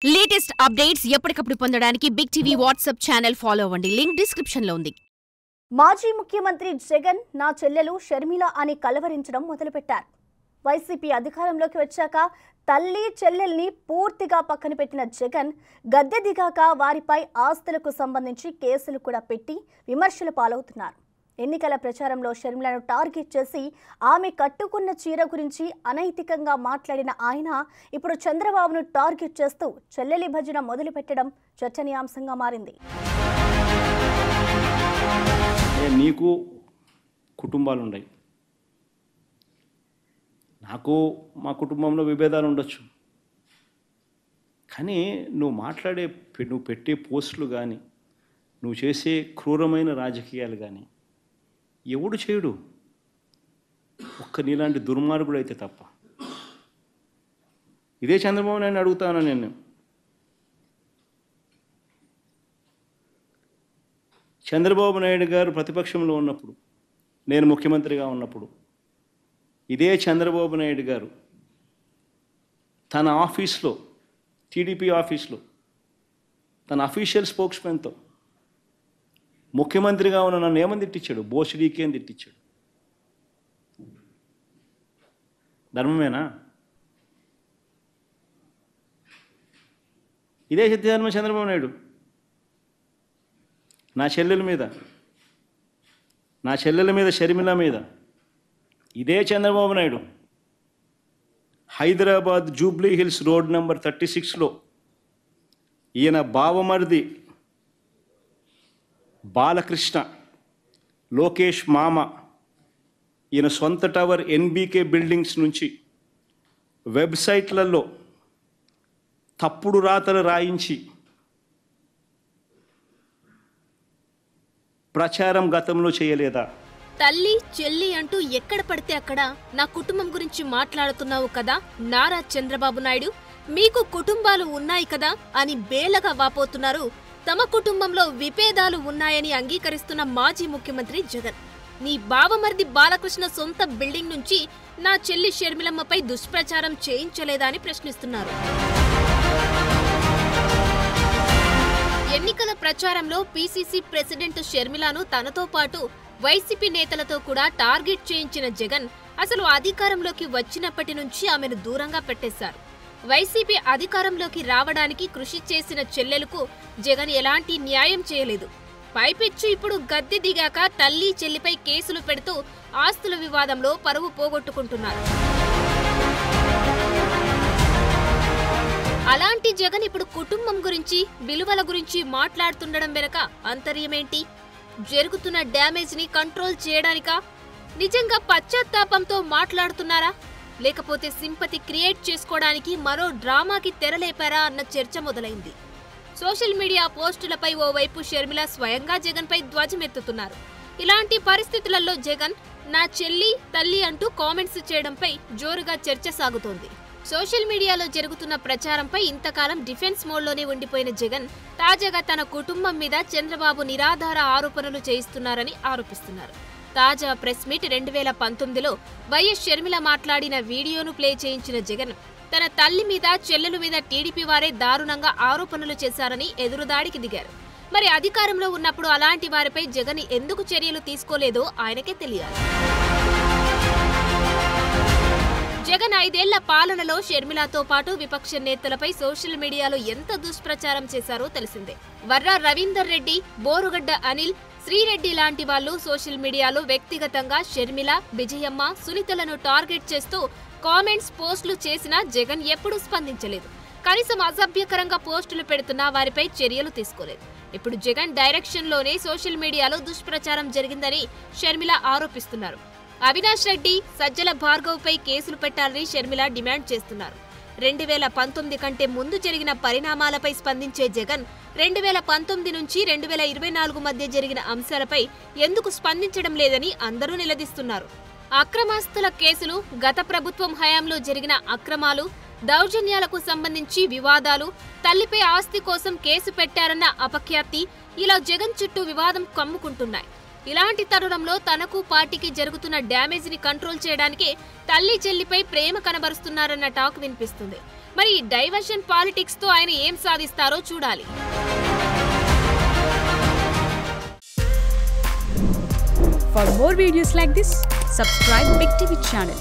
Latest updates ఎప్పటికప్పుడు పొందడానికి big TV WhatsApp channel follow అవ్వండి. లింక్ డిస్క్రిప్షన్ లో ఉంది. మాజీ ముఖ్యమంత్రి జగన్ నా చెల్లెలు షర్మిల అని కలవరించడం మొదలుపెట్టారు. వైసీపీ అధికారంలోకి వచ్చాక తల్లి చెల్లెల్ని పూర్తిగా పక్కన పెట్టిన జగన్ గద్దె దిగాక వారిపై ఆస్తులకు సంబంధించి కేసులు కూడా పెట్టి విమర్శలు పాలవుతున్నారు. ఎన్నికల ప్రచారంలో షర్మిలను టార్గెట్ చేసి ఆమె కట్టుకున్న చీర గురించి అనైతికంగా మాట్లాడిన ఆయన ఇప్పుడు చంద్రబాబును టార్గెట్ చేస్తూ చెల్లెలి భజన మొదలుపెట్టడం చర్చనీయాంశంగా మారింది. నీకు కుటుంబాలు ఉన్నాయి, నాకు మా కుటుంబంలో విభేదాలు ఉండొచ్చు, కానీ నువ్వు పెట్టే పోస్టులు కానీ నువ్వు చేసే క్రూరమైన రాజకీయాలు కానీ ఎవడు చేయడు, ఒక్క నీలాంటి దుర్మార్గుడు అయితే తప్ప. ఇదే చంద్రబాబు నాయుడు అడుగుతాను నేను. చంద్రబాబు నాయుడు గారు ప్రతిపక్షంలో ఉన్నప్పుడు, నేను ముఖ్యమంత్రిగా ఉన్నప్పుడు, ఇదే చంద్రబాబు నాయుడు గారు తన ఆఫీస్లో, టీడీపీ ఆఫీస్లో తన అఫీషియల్ స్పోక్స్మెన్తో ముఖ్యమంత్రిగా ఉన్న నన్ను ఏమని తిట్టించాడు? బోసిడీకి అని తిట్టించాడు. ధర్మమేనా? ఇదే సత్యధర్మ చంద్రబాబు నాయుడు నా చెల్లెల మీద షర్మిల మీద, ఇదే Chandrababu Naidu Hyderabad Jubilee Hills road number 36లో ఈయన బావమరిది బాలకృష్ణ, లోకేష్ మామ, ఈయన సొంత టవర్ ఎన్బీకే బిల్డింగ్స్ నుంచి వెబ్సైట్లలో తప్పుడు రాతలు రాయించి ప్రచారం గతంలో చేయలేదా? తల్లి చెల్లి అంటూ ఎక్కడ పడితే అక్కడ నా కుటుంబం గురించి మాట్లాడుతున్నావు కదా నారా చంద్రబాబు నాయుడు, మీకు కుటుంబాలు ఉన్నాయి కదా అని బేలగా వాపోతున్నారు. తమ కుటుంబంలో విభేదాలు ఉన్నాయని అంగీకరిస్తున్న మాజీ ముఖ్యమంత్రి జగన్, నీ బావమరిది బాలకృష్ణ సొంత బిల్డింగ్ నుంచి నా చెల్లి షర్మిలమ్మపై దుష్ప్రచారం చేయించలేదా అని ప్రశ్నిస్తున్నారు. ఎన్నికల ప్రచారంలో పీసీసీ ప్రెసిడెంట్ షర్మిలను తనతో పాటు వైసీపీ నేతలతో కూడా టార్గెట్ చేయించిన జగన్ అసలు అధికారంలోకి వచ్చినప్పటి నుంచి ఆమెను దూరంగా పెట్టేశారు. వైసీపీ అధికారంలోకి రావడానికి కృషి చేసిన చెల్లెలకు జగన్ ఎలాంటి న్యాయం చేయలేదు. పైపెచ్చు ఇప్పుడు గద్దె దిగాక తల్లి చెల్లిపై కేసులు పెడుతూ ఆస్తుల వివాదంలో పరువు పోగొట్టుకుంటున్నారు. అలాంటి జగన్ ఇప్పుడు కుటుంబం గురించి, విలువల గురించి మాట్లాడుతుండడం వెనక అంతర్యమేంటి? జరుగుతున్న డ్యామేజ్ ని కంట్రోల్ చేయడానికా? నిజంగా పశ్చాత్తాపంతో మాట్లాడుతున్నారా? లేకపోతే సింపతి క్రియేట్ చేసుకోవడానికి మరో డ్రామాకి తెరలేపారా అన్న చర్చ మొదలైంది. సోషల్ మీడియా పోస్టులపై ఓవైపు షర్మిల స్వయంగా జగన్ పై ధ్వజమెత్తుతున్నారు. ఇలాంటి పరిస్థితులలో జగన్ నా చెల్లి తల్లి అంటూ కామెంట్స్ చేయడంపై జోరుగా చర్చ సాగుతోంది. సోషల్ మీడియాలో జరుగుతున్న ప్రచారంపై ఇంతకాలం డిఫెన్స్ మోడ్లోనే ఉండిపోయిన జగన్ తాజాగా తన కుటుంబం మీద చంద్రబాబు నిరాధార ఆరోపణలు చేయిస్తున్నారని ఆరోపిస్తున్నారు. తాజా ప్రెస్ మీట్ 2019లో వైఎస్ షర్మిల మాట్లాడిన వీడియోను ప్లే చేయించిన జగన్ తన తల్లి మీద చెల్లెలు మీద టీడీపీ వారే దారుణంగా ఆరోపణలు చేశారని ఎదురుదాడికి దిగారు. మరి అధికారంలో ఉన్నప్పుడు అలాంటి వారిపై జగన్ ఎందుకు చర్యలు తీసుకోలేదో ఆయనకే తెలియాలి. జగన్ 5 ఏళ్ల పాలనలో షర్మిలతో పాటు విపక్ష నేతలపై సోషల్ మీడియాలో ఎంత దుష్ప్రచారం చేశారో తెలిసిందే. వర్రా రవీందర్ రెడ్డి, బోరుగడ్డ అనిల్, శ్రీరెడ్డి లాంటి వాళ్లు సోషల్ మీడియాలో వ్యక్తిగతంగా షర్మిల, విజయమ్మ, సునీతలను టార్గెట్ చేస్తూ కామెంట్స్, పోస్టులు చేసినా జగన్ ఎప్పుడూ స్పందించలేదు. కనీసం అసభ్యకరంగా పోస్టులు పెడుతున్నా వారిపై చర్యలు తీసుకోలేదు. ఇప్పుడు జగన్ డైరెక్షన్ లోనే సోషల్ మీడియాలో దుష్ప్రచారం జరిగిందని షర్మిల ఆరోపిస్తున్నారు. అవినాష్ రెడ్డి, సజ్జల భార్గవ్ పై కేసులు పెట్టాలని షర్మిల డిమాండ్ చేస్తున్నారు. 2019 కంటే ముందు జరిగిన పరిణామాలపై స్పందించే జగన్ 2019 నుంచి 2024 మధ్య జరిగిన అంశాలపై ఎందుకు స్పందించడం లేదని అందరూ నిలదీస్తున్నారు. అక్రమాస్తుల కేసులు, గత ప్రభుత్వం హయాంలో జరిగిన అక్రమాలు, దౌర్జన్యాలకు సంబంధించి వివాదాలు, తల్లిపై ఆస్తి కోసం కేసు పెట్టారన్న అపఖ్యాతి, ఇలా జగన్ చుట్టూ వివాదం కమ్ముకుంటున్నాయి. ఇలాంటి తరుణంలో తనకు పార్టీకి జరుగుతున్న డ్యామేజ్ ని కంట్రోల్ చేయడానికే తల్లి చెల్లిపై ప్రేమ కనబరుస్తున్నారన్న టాక్ వినిపిస్తుంది. మరి డైవర్షన్ పాలిటిక్స్ తో ఆయన ఏం సాధిస్తారో చూడాలి. For more videos like this, subscribe Big TV channel.